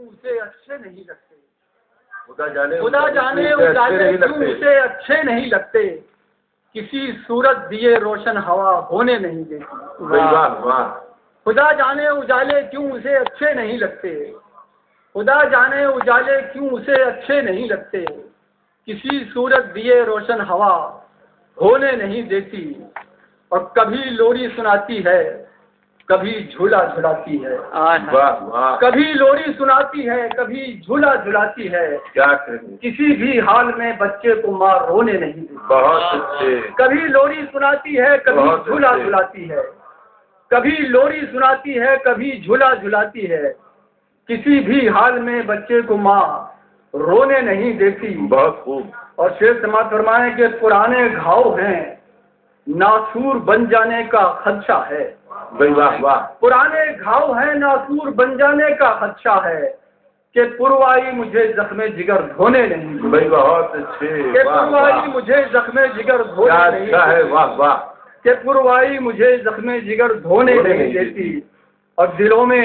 کیوں اسے اچھے نہیں لگتے، خدا جانے اجالے کیوں اسے اچھے نہیں لگتے، کسی صورت دیے روشن ہوا ہونے نہیں دیتی۔ واہ واہ، خدا جانے اجالے کیوں اسے اچھے نہیں لگتے، خدا جانے اجالے کیوں اسے اچھے نہیں لگتے، کسی صورت دیے روشن ہوا ہونے نہیں دیتی، اور کبھی لوری سناتی ہے کبھی جھولا جھلاتی ہے، واہ واہ، کبھی لوری سناتی ہے کبھی جھولا جھلاتی ہے، کیا کہیں، کسی بھی حال میں بچے کو ماں رونے نہیں دیتی۔ بہت اچھے، کبھی لوری سناتی ہے کبھی بہت جھولا اچھے، جھلاتی ہے، کبھی لوری سناتی ہے کبھی جھولا جھلاتی ہے، کسی بھی حال میں بچے کو ماں رونے نہیں دیتی۔ بہت خوب، اور شیر سماعت فرمائیں کہ پرانے گھاؤ ہیں ناسور بن جانے کا خدشہ ہے، بھائی واہ واہ، پرانے گھاؤ ہیں ناسور بن جانے کا خدشہ ہے، کہ پروائی مجھے زخم جگر دھونے نہیں دیتی، بھائی بہت اچھے، کہ واہ پروائی واہ، مجھے زخم جگر کیا دھونے نہیں اچھا ہے، دیتی، واہ واہ، کہ پروائی مجھے زخم جگر دھونے نہیں دیتی، اور دلوں میں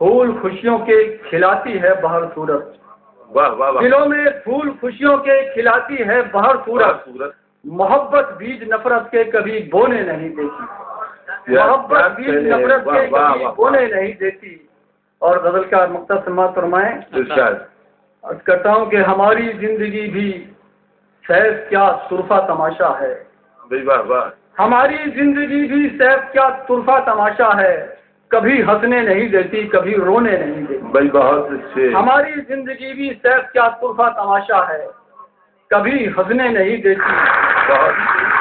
پھول خوشیوں کے کھلاتی ہے بہر صورت، واہ واہ واہ، دلوں میں پھول خوشیوں کے کھلاتی ہے بہر صورت، صورت، محبت بیج نفرت کے کبھی بونے نہیں دیتی، محبت بیج نفرت کے کبھی بونے نہیں دیتی۔ اور غزل کا مختصر سماعت فرمائیں، ارشاد، عرض کرتا ہوں کہ ہماری زندگی بھی سیف کیا طرفہ تماشا ہے، بھائی واہ واہ، ہماری زندگی بھی سیف کیا طرفہ تماشا ہے، کبھی ہنسنے نہیں دیتی کبھی رونے نہیں دیتی، بھائی بہت اچھے، ہماری زندگی بھی سیف کیا طرفہ تماشا ہے، کبھی ہنسنے نہیں دیتی بہت